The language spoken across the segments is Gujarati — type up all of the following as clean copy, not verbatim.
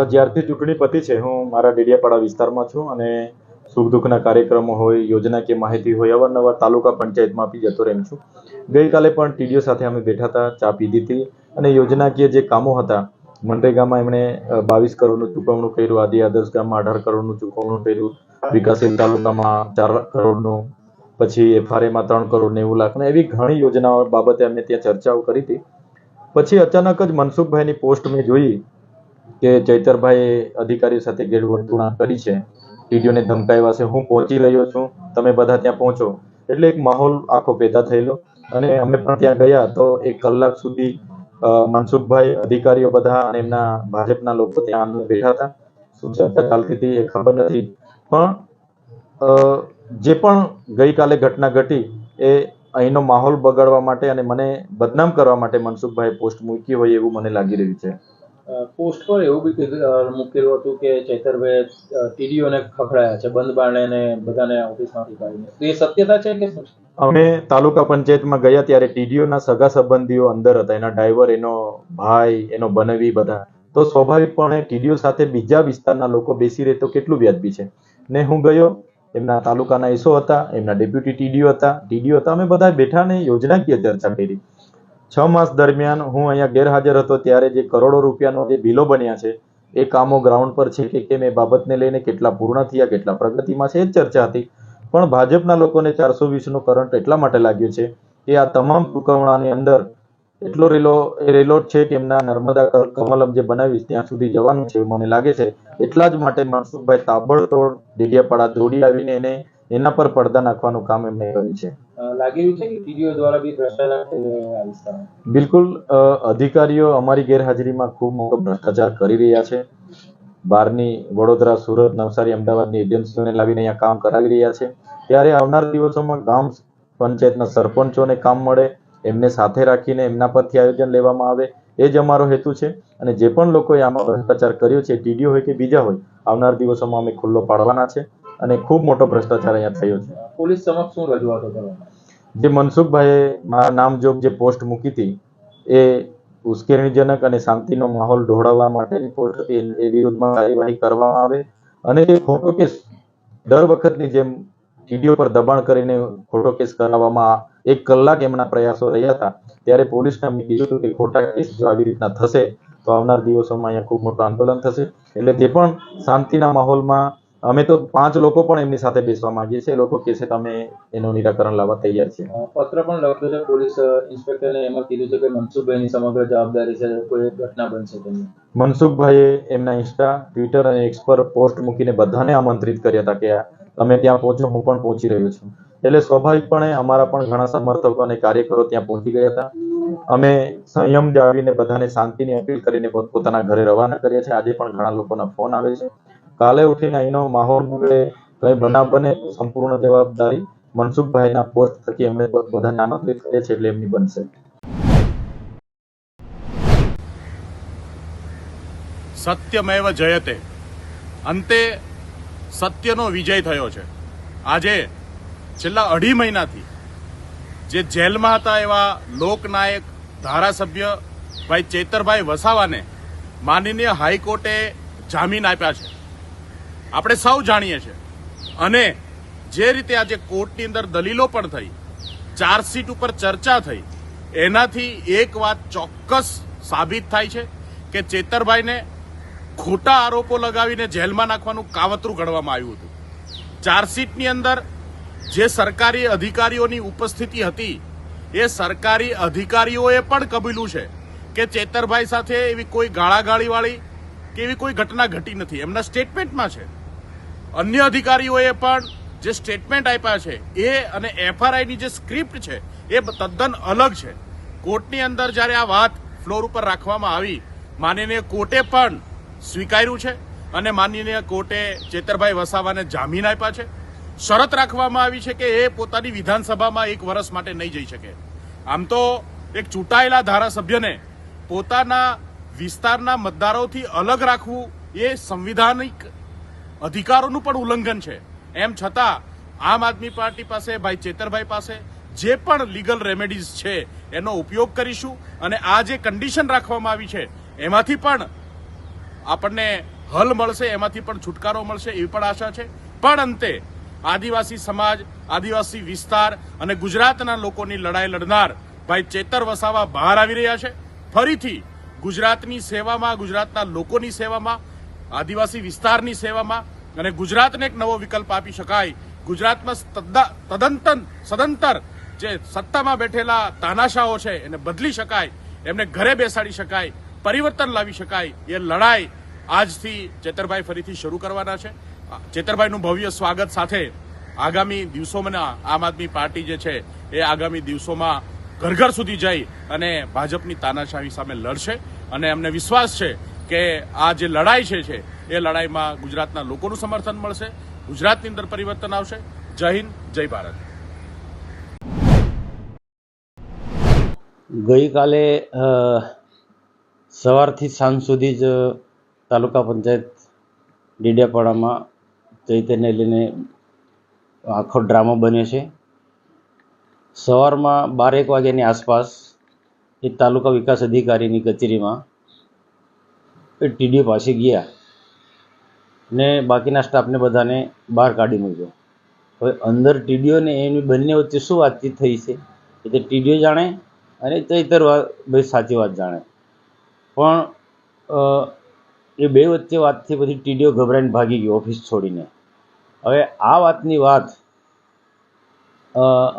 જ્યારથી ચૂંટણી પતી છે હું મારા ડેડિયાપાડા વિસ્તારમાં છું અને સુખ દુઃખના કાર્યક્રમો હોય, યોજનાકીય માહિતી હોય, અવારનવાર તાલુકા પંચાયતમાં બી જતો રહ્યો છું. ગઈકાલે પણ ટીડીઓ સાથે અમે બેઠા હતા, ચા પીધી હતી અને યોજનાકીય જે કામો હતા, મનરેગામાં એમણે 22 કરોડનું ચૂકવણું કર્યું, આદિ આદર્શ ગામમાં 18 કરોડનું ચૂકવણું કર્યું, વિકાસશીલ તાલુકામાં 4 કરોડનું, પછી FRAમાં 3 કરોડ 90 લાખ અને એવી ઘણી યોજનાઓ બાબતે અમે ત્યાં ચર્ચાઓ કરી હતી. પછી અચાનક જ મનસુખભાઈની પોસ્ટ મેં જોઈ કે ચૈતરભાઈએ અધિકારીઓ સાથે ગેરવર્તણૂક કરી છે, ટીડીઓને ધમકાવ્યા છે, હું પહોંચી રહ્યો છું, તમે બધા ત્યાં પહોંચો. એટલે એક માહોલ આખો પેદા થયેલો અને અમે પણ ત્યાં ગયા તો 1 કલાક સુધી મનસુખભાઈ, અધિકારીઓ બધા અને એમના ભાજપના લોકો ત્યાં અંદર બેઠા હતા. શું ચર્ચા ચાલતી હતી એ ખબર નથી, પણ જે પણ ગઈકાલે ઘટના ઘટી એ અહીંનો માહોલ બગાડવા માટે અને મને બદનામ કરવા માટે મનસુખભાઈએ પોસ્ટ મૂકી હોય એવું મને લાગી રહ્યું છે. પોસ્ટ પર એવું બી મૂકેલું હતું કે ચૈતરભાઈ ટીડીઓને ખખડાયા છે, બંધ બારણે બધાને ઓફિસમાંથી કાઢીને. એ સત્યતા છે કે શું? અમે તાલુકા પંચાયતમાં ગયા ત્યારે ટીડીઓના સગા સંબંધીઓ અંદર હતા, એના ડ્રાઈવર, એનો ભાઈ, એનો બનેવી, બધા. તો સ્વાભાવિકપણે ટીડીઓ સાથે બીજા વિસ્તારના લોકો બેસી રહે તો કેટલું વ્યાજબી છે. ને હું ગયો, એમના તાલુકાના એસો હતા, એમના ડેપ્યુટી ટીડીઓ હતા, અમે બધા બેઠા ને યોજનાકીય ચર્ચા કરી. 6 માસ દરમિયાન હું અહીંયા ગેરહાજર હતો ત્યારે જે કરોડો રૂપિયાનો જે બિલો બન્યા છે એ કામો ગ્રાઉન્ડ પર છે કે કેમ, એ બાબતને લઈને કેટલા પૂર્ણ થયા, કેટલા પ્રગતિમાં છે, એ જ ચર્ચા હતી. પણ ભાજપના લોકોને 420 નો કરંટ એટલા માટે લાગ્યો છે કે આ તમામ ચૂકવણાની અંદર એટલો રેલો છે કે એમના નર્મદા કમલમ જે બનાવીશ ત્યાં સુધી જવાનું છે મને લાગે છે. એટલા જ માટે મનસુખભાઈ તાબડતોડ ડેડિયાપાડા દોડી આવીને એને એના પર પડદા નાખવાનું કામ એમને કર્યું છે. લાગી રહ્યું છે કે ટીડીઓ દ્વારા બી ભ્રષ્ટાચાર થઈ રહ્યો આ વિસ્તારમાં. બિલકુલ, અધિકારીઓ અમારી ગેરહાજરીમાં ખૂબ મોટો ભ્રષ્ટાચાર કરી રહ્યા છે. બહારની વડોદરા, સુરત, નવસારી, અમદાવાદની એજન્સીઓને લાવીને અહીંયા કામ કરાવી રહ્યા છે. ત્યારે આવનાર દિવસોમાં ગામ પંચાયતના સરપંચોને કામ મળે, એમને સાથે રાખીને એમના પરથી આયોજન લેવામાં આવે, એ જ અમારો હેતુ છે. અને જે પણ લોકોએ આમાં ભ્રષ્ટાચાર કર્યો છે, ટીડીઓ હોય કે બીજા હોય, આવનાર દિવસોમાં અમે ખુલ્લો પાડવાના છે. અને ખૂબ મોટો ભ્રષ્ટાચાર અહીંયા થયો છે. પોલીસ સમક્ષ શું રજૂઆતો કરવામાં? જે મનસુખભાઈએ મારા નામજોગ જે પોસ્ટ મૂકી હતી એ ઉશ્કેરણીજનક અને શાંતિનો માહોલ ઢોળાવવા માટેની પોસ્ટ હતી, એ વિરુદ્ધમાં કાર્યવાહી કરવામાં આવે. અને એ ખોટો કેસ દર વખતની જેમ ટીડીઓ પર દબાણ કરીને ખોટો કેસ કરાવવામાં 1 કલાક એમના પ્રયાસો રહ્યા હતા. ત્યારે પોલીસને અમે કીધું હતું કે ખોટા કેસ જો આવી રીતના થશે તો આવનાર દિવસોમાં અહીંયા ખૂબ મોટું આંદોલન થશે. એટલે તે પણ શાંતિના માહોલમાં અમે તો 5 લોકો પણ એમની સાથે બેસવા માંગીએ છીએ. લોકો કહે છે કે અમે એનું નિરાકરણ લાવવા તૈયાર છીએ. પત્ર પણ લખ્યો છે પોલીસ ઇન્સ્પેક્ટરને, એમાં કીધું છે કે મનસુખભાઈની સમગ્ર જવાબદારી છે, કોઈ ઘટના બનશે તેની. મનસુખભાઈએ એમના ઇન્સ્ટા, ટ્વિટર અને એક્સ પર પોસ્ટ મૂકીને બધાને આમંત્રિત કર્યા હતા કે તમે ત્યાં પહોંચો, હું પણ પહોંચી રહ્યો છું. એટલે સ્વાભાવિકપણે અમારા પણ ઘણા સમર્થકો અને કાર્યકરો ત્યાં પહોંચી ગયા હતા. અમે સંયમ જાળવીને બધાને શાંતિની અપીલ કરીને પોતાના ઘરે રવાના કર્યા છે. આજે પણ ઘણા લોકોના ફોન આવે છે. કાલે ઉઠીને અહીંનો માહોલ બગડે, કંઈ બનાવ બને, સંપૂર્ણ જવાબદારી મનસુખભાઈના પોસ્ટ થકી અમે બધાને આમંત્રિત કરીએ છીએ એટલે એમની બનશે. સત્યમેવ જયતે. અંતે સત્યનો વિજય થયો છે. આજે છેલ્લા 2.5 મહિનાથી જે જેલમાં હતા એવા લોકનાયક ધારાસભ્ય ભાઈ ચૈતરભાઈ વસાવાને માનનીય હાઈકોર્ટે જામીન આપ્યા છે. આપણે સૌ જાણીએ છીએ. અને જે રીતે આજે કોર્ટની અંદર દલીલો પણ થઈ, ચાર્જશીટ ઉપર ચર્ચા થઈ, એનાથી એક વાત ચોક્કસ સાબિત થાય છે કે ચૈતરભાઈને ખોટા આરોપો લગાવીને જેલમાં નાખવાનું કાવતરું ઘડવામાં આવ્યું હતું. ચાર્જશીટની અંદર જે સરકારી અધિકારીઓની ઉપસ્થિતિ હતી એ સરકારી અધિકારીઓએ પણ કબૂલ્યું છે કે ચૈતરભાઈ સાથે એવી કોઈ ગાળાગાળીવાળી કે એવી કોઈ ઘટના ઘટી નથી. એમના સ્ટેટમેન્ટમાં છે. અન્ય અધિકારીઓએ પણ જે સ્ટેટમેન્ટ આપ્યા છે એ અને FRIની જે સ્ક્રિપ્ટ છે એ તદ્દન અલગ છે. કોર્ટની અંદર જ્યારે આ વાત ફ્લોર ઉપર રાખવામાં આવી, માનનીય કોર્ટે પણ સ્વીકાર્યું છે અને માનનીય કોર્ટે ચૈતરભાઈ વસાવાને જામીન આપ્યા છે. શરત રાખવામાં આવી છે કે એ પોતાની વિધાનસભામાં 1 વર્ષ માટે નહીં જઈ શકે. આમ તો એક ચૂંટાયેલા ધારાસભ્યને પોતાના વિસ્તારના મતદારોથી અલગ રાખવું એ સંવિધાનિક અધિકારોનું પણ ઉલ્લંઘન છે. એમ છતાં આમ આદમી પાર્ટી પાસે, ભાઈ ચૈતરભાઈ પાસે જે પણ લીગલ રેમેડીઝ છે એનો ઉપયોગ કરીશું અને આ જે કન્ડિશન રાખવામાં આવી છે એમાંથી પણ આપણને હલ મળશે, એમાંથી પણ છુટકારો મળશે એવી પણ આશા છે. પણ અંતે આદિવાસી સમાજ, આદિવાસી વિસ્તાર અને ગુજરાતના લોકોની લડાઈ લડનાર ભાઈ ચેતર વસાવા બહાર આવી રહ્યા છે. ફરીથી ગુજરાતની સેવામાં, ગુજરાતના લોકોની સેવામાં, આદિવાસી વિસ્તારની સેવામાં અને ગુજરાતને એક નવો વિકલ્પ આપી શકાય. ગુજરાતમાં સદંતર જે સત્તામાં બેઠેલા તાનાશાહો છે એને બદલી શકાય, એમને ઘરે બેસાડી શકાય, પરિવર્તન લાવી શકાય. એ લડાઈ આજથી ચેતરભાઈ ફરીથી શરૂ કરવાના છે. ચેતરભાઈનું ભવ્ય સ્વાગત સાથે આગામી દિવસોમાં આમ આદમી પાર્ટી જે છે એ આગામી દિવસોમાં ઘર ઘર સુધી જઈ અને ભાજપની તાનાશાહી સામે લડશે. અને અમને વિશ્વાસ છે કે આ જે લડાઈ છે એ લડાઈમાં ગુજરાતના લોકોનું સમર્થન મળશે, ગુજરાતની અંદર પરિવર્તન આવશે. જય હિન્દ, જય ભારત. ગઈકાલે સવારથી સાંજ સુધી જ તાલુકા પંચાયત ડેડિયાપાડામાં ચૈતરને લઈને આખો ડ્રામો બન્યો છે. સવારમાં 12-1 વાગ્યાની આસપાસ એ તાલુકા વિકાસ અધિકારીની કચેરીમાં એ ટીડીઓ પાસે ગયા ને બાકીના સ્ટાફને બધાને બહાર કાઢી મૂક્યો. હવે અંદર ટીડીઓ ને એની બંને વચ્ચે શું વાતચીત થઈ છે એ તો ટીડીઓ જાણે અને ચૈતરભાઈ સાચી વાત જાણે. પણ એ બે વચ્ચે વાતથી પછી ટીડીઓ ગભરાઈને ભાગી ગયો ઓફિસ છોડીને. હવે આ વાતની વાત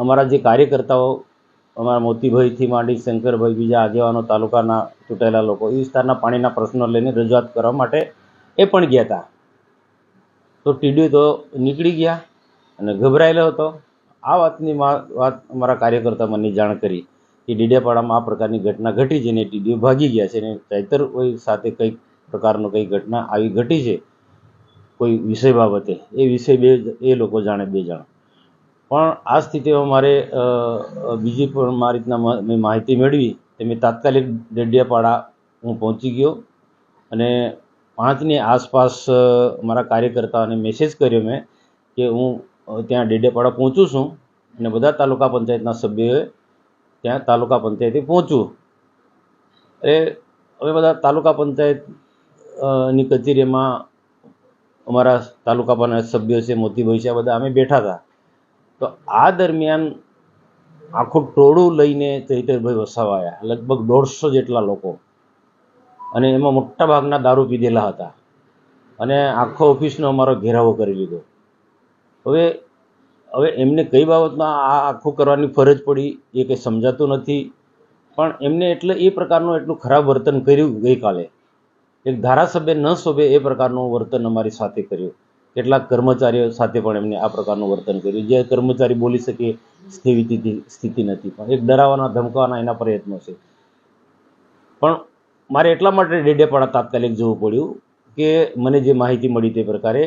અમારા જે કાર્યકર્તાઓ, અમારા મોતીભાઈથી માંડી શંકરભાઈ, બીજા આગેવાનો, તાલુકાના ચૂંટાયેલા લોકો એ વિસ્તારના પાણીના પ્રશ્નો લઈને રજૂઆત કરવા માટે એ પણ ગયા હતા. તો ટીડીઓ તો નીકળી ગયા અને ગભરાયેલો હતો. આ વાતની વાત અમારા કાર્યકર્તા મને જાણ કરી કે ડેડિયાપાડામાં આ પ્રકારની ઘટના ઘટી છે ને ટીડીઓ ભાગી ગયા છે ને ચૈતરભાઈ સાથે કંઈક પ્રકારનો કંઈ ઘટના આવી ઘટી છે કોઈ વિષય બાબતે. એ વિષય એ લોકો જાણે, 2 જણ. પણ આ સ્થિતિમાં મારે બીજી પણ મારી રીતના મેં માહિતી મેળવી તે મેં તાત્કાલિક ડેડિયાપાડા હું પહોંચી ગયો અને 5ની આસપાસ મારા કાર્યકર્તાઓને મેસેજ કર્યો મેં કે હું ત્યાં ડેડિયાપાડા પહોંચું છું અને બધા તાલુકા પંચાયતના સભ્યોએ ત્યાં તાલુકા પંચાયતે પહોંચવું. હવે બધા તાલુકા પંચાયતની કચેરીમાં અમારા તાલુકા પંચાયત સભ્યો છે, મોતીભાઈ છે, આ બધા અમે બેઠા હતા. તો આ દરમિયાન આખું ટોળું લઈને ચૈતરભાઈ વસાવા આવ્યા, લગભગ 150 જેટલા લોકો, અને એમાં મોટા ભાગના દારૂ પીધેલા હતા અને આખો ઓફિસનો અમારો ઘેરાવો કરી લીધો. હવે એમને કઈ બાબતમાં આ આખું કરવાની ફરજ પડી એ કંઈ સમજાતું નથી. પણ એમને એટલે એ પ્રકારનું એટલું ખરાબ વર્તન કર્યું ગઈકાલે. એક ધારાસભ્ય ન શોભે એ પ્રકારનું વર્તન અમારી સાથે કર્યું. કેટલાક કર્મચારીઓ સાથે પણ એમને આ પ્રકારનું વર્તન કર્યું. જે કર્મચારી બોલી શકે સ્થિતિ નથી, પણ એક ડરાવવાના, ધમકાવવાના એના પ્રયત્નો છે. પણ મારે એટલા માટે ડેડિયાપાડા તાત્કાલિક જવું પડ્યું કે મને જે માહિતી મળી તે પ્રકારે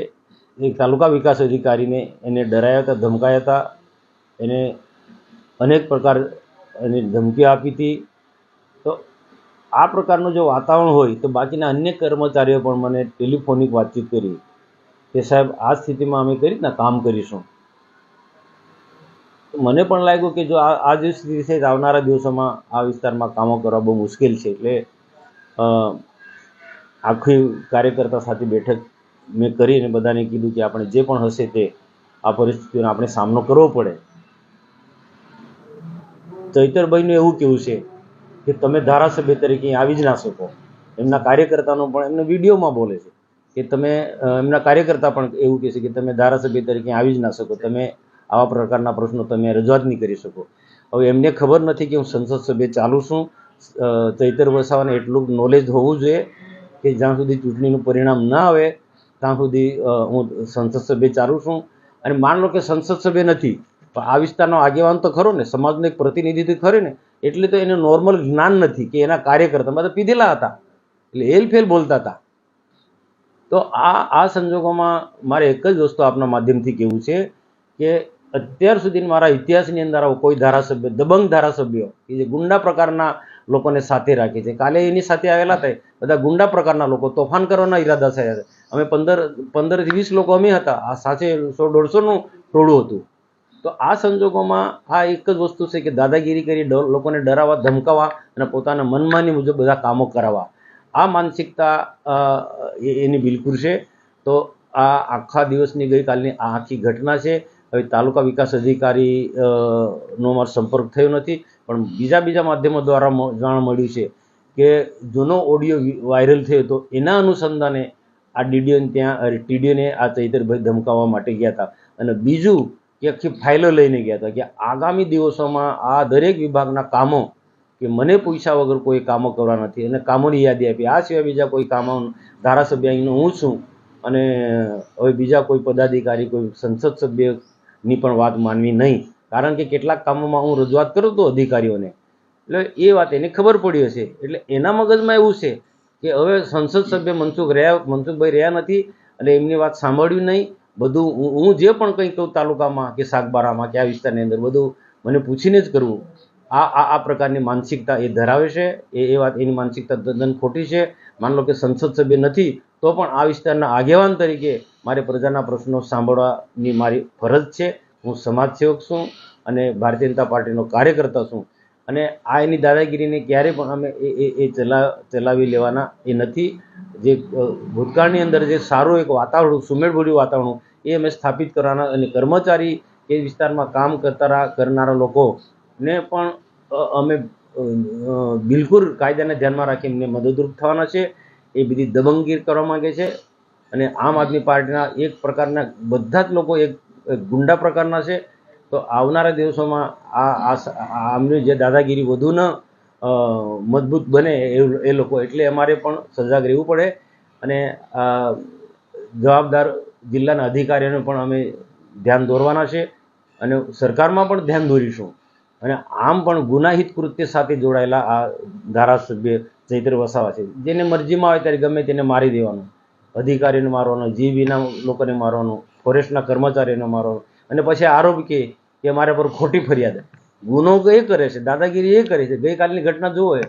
એક તાલુકા વિકાસ અધિકારીને એને ડરાયા હતા, ધમકાયા હતા, એને અનેક પ્રકાર એની ધમકીઓ આપી હતી. તો આ પ્રકારનું જો વાતાવરણ હોય તો બાકીના અન્ય કર્મચારીઓ પણ મને ટેલિફોનિક વાતચીત કરી કે સાહેબ આ સ્થિતિમાં અમે કઈ રીતના કામ કરીશું. મને પણ લાગ્યું કે જો આ જે સ્થિતિ છે આવનારા દિવસોમાં આ વિસ્તારમાં કામો કરવા બહુ મુશ્કેલ છે. એટલે આખી કાર્યકર્તા સાથે બેઠક મેં કરીને બધાને કીધું કે આપણે જે પણ હશે તે આ પરિસ્થિતિનો આપણે સામનો કરવો પડે. ચૈતરભાઈનું એવું કહેવું છે કે તમે ધારાસભ્ય તરીકે આવી જ ના શકો. એમના કાર્યકર્તાનો પણ એમને વિડીયોમાં બોલે છે કે તમે, એમના કાર્યકર્તા પણ એવું કહે છે કે તમે ધારાસભ્ય તરીકે આવી જ ના શકો, તમે આવા પ્રકારના પ્રશ્નો તમે રજૂઆત નહીં કરી શકો. હવે એમને ખબર નથી કે હું સંસદ સભ્ય ચાલુ છું. ચૈતર વસાવાને એટલું નોલેજ હોવું જોઈએ કે જ્યાં સુધી ચૂંટણીનું પરિણામ ના આવે ત્યાં સુધી હું સંસદ સભ્ય ચાલુ છું. અને માન લો કે સંસદ સભ્ય નથી, પણ આ વિસ્તારનો આગેવાન તો ખરો ને, સમાજનું એક પ્રતિનિધિત્વ ખરે ને, એટલે તો એને નોર્મલ જ્ઞાન નથી કે એના કાર્યકર્તા બધા પીધેલા હતા એટલે હેલફેલ બોલતા હતા. તો આ સંજોગોમાં મારે એક જ વસ્તુ આપના માધ્યમથી કહેવું છે કે અત્યાર સુધી મારા ઇતિહાસની અંદર આવો કોઈ ધારાસભ્ય, દબંગ ધારાસભ્યો કે જે ગુંડા પ્રકારના લોકોને સાથે રાખે છે. કાલે એની સાથે આવેલા થાય બધા ગુંડા પ્રકારના લોકો, તોફાન કરવાના ઈરાદા થયા હતા. અમે 15 થી 20 લોકો અમે હતા, આ સાથે 100-150નું ટોળું હતું. તો આ સંજોગોમાં આ એક જ વસ્તુ છે કે દાદાગીરી કરી લોકોને ડરાવવા, ધમકાવવા અને પોતાના મનમાની મુજબ બધા કામો કરાવવા. આ માનસિકતા એની બિલકુલ છે. તો આ આખા દિવસની ગઈકાલની આ આખી ઘટના છે. હવે તાલુકા વિકાસ અધિકારી નો મારો સંપર્ક થયો નથી, પણ બીજા માધ્યમો દ્વારા જાણ મળ્યું છે કે જૂનો ઓડિયો વાયરલ થયો હતો, એના અનુસંધાને આ ટીડીઓને આ ચૈતરભાઈ ધમકાવવા માટે ગયા હતા. અને બીજું કે આખી ફાઇલો લઈને ગયા હતા કે આગામી દિવસોમાં આ દરેક વિભાગના કામો કે મને પૂછ્યા વગર કોઈ કામો કરવા નથી, અને કામોની યાદી આપી. આ સિવાય બીજા કોઈ કામો ધારાસભ્ય અહીંનો હું છું, અને હવે બીજા કોઈ પદાધિકારી કોઈ સંસદ સભ્યની પણ વાત માનવી નહીં, કારણ કે કેટલાક કામોમાં હું રજૂઆત કરું તો અધિકારીઓને, એટલે એ વાત એને ખબર પડી હશે. એટલે એના મગજમાં એવું છે કે હવે સંસદ સભ્ય મનસુખભાઈ રહ્યા નથી, અને એમની વાત સાંભળ્યું નહીં. બધું હું જે પણ કંઈ કહું તાલુકામાં કે સાગબારામાં કે આ વિસ્તારની અંદર બધું મને પૂછીને જ કરવું. આ પ્રકારની માનસિકતા એ ધરાવે છે. એ વાત એની માનસિકતા તદ્દન ખોટી છે. માન લો કે સંસદ સભ્ય નથી તો પણ આ વિસ્તારના આગેવાન તરીકે મારે પ્રજાના પ્રશ્નો સાંભળવાની મારી ફરજ છે. હું સમાજ સેવક છું અને ભારતીય જનતા પાર્ટીનો કાર્યકર્તા છું, અને આ એની દાદાગીરીને ક્યારેય પણ અમે ચલાવી લેવાના એ નથી. જે ભૂતકાળની અંદર જે સારું એક વાતાવરણ, સુમેળભર્યું વાતાવરણ, એ અમે સ્થાપિત કરવાના, અને કર્મચારી એ વિસ્તારમાં કામ કરનારા લોકોને પણ અમે બિલકુલ કાયદાને ધ્યાનમાં રાખી એમને મદદરૂપ થવાના છે. એ બધી દબંગગીરી કરવા માંગે છે, અને આમ આદમી પાર્ટીના એક પ્રકારના બધા જ લોકો એક ગુંડા પ્રકારના છે. તો આવનારા દિવસોમાં આમની જે દાદાગીરી વધુ ન મજબૂત બને એ લોકો, એટલે અમારે પણ સજાગ રહેવું પડે, અને જવાબદાર જિલ્લાના અધિકારીઓને પણ અમે ધ્યાન દોરવાના છે, અને સરકારમાં પણ ધ્યાન દોરીશું. અને આમ પણ ગુનાહિત કૃત્ય સાથે જોડાયેલા આ ધારાસભ્ય ચૈત્ર વસાવા છે, જેને મરજીમાં આવે ત્યારે ગમે તેને મારી દેવાનું, અધિકારીને મારવાનું, જીબીના લોકોને મારવાનું, ફોરેસ્ટના કર્મચારીને મારવાનું, અને પછી આરોપ કે મારા પર ખોટી ફરિયાદ. ગુનો એ કરે છે, દાદાગીરી એ કરે છે. ગઈકાલની ઘટના જુઓ,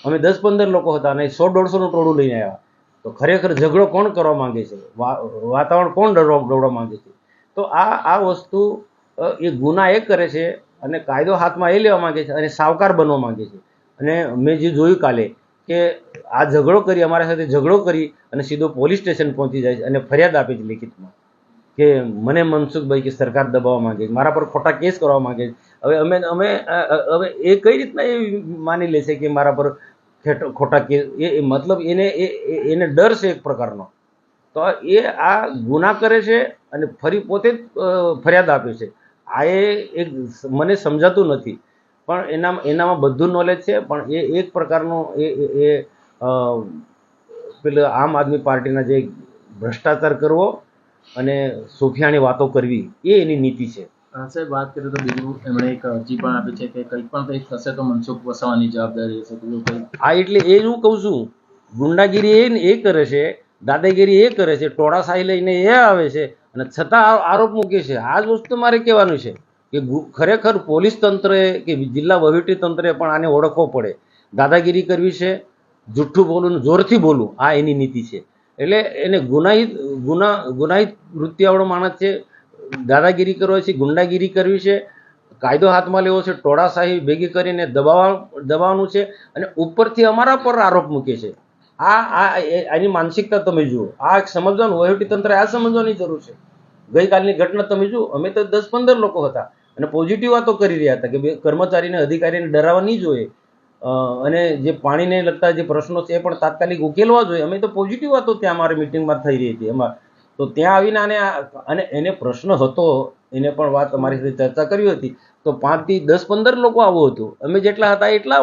અમે 10-15 લોકો હતા અને 100-150નું ટોળું લઈને આવ્યા. તો ખરેખર ઝઘડો કોણ કરવા માંગે છે? વાતાવરણ કોણ દોડવા માંગે છે? તો આ વસ્તુ એ ગુના એ કરે છે, અને કાયદો હાથમાં એ લેવા માંગે છે, અને સાવકાર બનવા માંગે છે. અને મેં જે જોયું કાલે કે આ ઝઘડો કરી, અમારા સાથે ઝઘડો કરી અને સીધો પોલીસ સ્ટેશન પહોંચી જાય છે અને ફરિયાદ આપે છે લેખિતમાં કે મને મનસુખભાઈ કે સરકાર દબાવવા માંગે છે, મારા પર ખોટા કેસ કરવા માંગે છે. હવે એ કઈ રીતના એ માની લે છે કે મારા પર ખોટા કેસ, મતલબ એને ડર છે એક પ્રકારનો. તો એ આ ગુના કરે છે અને ફરી પોતે જ ફરિયાદ આપે છે. આ એક મને સમજાતું નથી, પણ એનામાં બધું નોલેજ છે. પણ એ એક પ્રકારનો પેલો આમ આદમી પાર્ટીના જે ભ્રષ્ટાચાર કરવો અને સોફિયાની વાતો કરવી, એ એની નીતિ છે. સાહેબ, વાત કરીએ તો બીજું એમણે એક અરજી પણ આપી છે કે કંઈ પણ કંઈક થશે તો મનસુખ વસાવાની જવાબદારી હશે. એટલે એ જ હું કહું છું, ગુંડાગીરી એ કરે છે, દાદાગીરી એ કરે છે, ટોળાશાહી લઈને એ આવે છે, અને છતાં આરોપ મૂકે છે. આ જ વસ્તુ મારે કહેવાનું છે કે ખરેખર પોલીસ તંત્રએ કે જિલ્લા વહીવટી તંત્રએ પણ આને ઓળખવો પડે. દાદાગીરી કરવી છે, જુઠ્ઠું બોલવું, જોરથી બોલવું, આ એની નીતિ છે. એટલે એને ગુનાહિત વૃત્તિવાળો માણસ છે. દાદાગીરી કરવી છે, ગુંડાગીરી કરવી છે, કાયદો હાથમાં લેવો છે, ટોળાશાહી ભેગી કરીને દબાવવાનું છે, અને ઉપરથી અમારા પર આરોપ મૂકે છે. આની માનસિકતા તમે જુઓ. આ સમજવાનું, વહીવટી તંત્રે આ સમજવાની જરૂર છે. ગઈકાલની ઘટના તમે જુઓ, અમે તો 10-15 લોકો હતા અને પોઝિટિવ વાતો કરી રહ્યા હતા કે કર્મચારીને અધિકારીને ડરાવવા નહીં જોઈએ, અને જે પાણીને લગતા જે પ્રશ્નો છે એ પણ તાત્કાલિક ઉકેલવા જોઈએ. અમે તો પોઝિટિવ વાતો ત્યાં અમારી મિટિંગમાં થઈ રહી હતી. તો ત્યાં આવીને અને એને પ્રશ્ન હતો, એને પણ વાત અમારી સાથે ચર્ચા કરી હતી. તો 5 થી 10-15 લોકો આવું હતું. અમે જેટલા હતા એટલા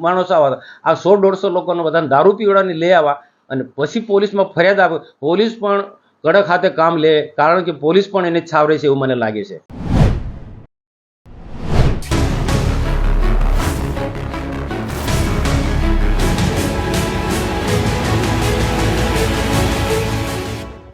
માણસો આવા હતા. આ 100-150 લોકોને બધાને દારૂ પીવડાવીને લઈ આવ્યા, અને પછી પોલીસમાં ફરિયાદ આપે. પોલીસ પણ કડક હાથે કામ લે, કારણ કે પોલીસ પણ એને છાવરે છે એવું મને લાગે છે.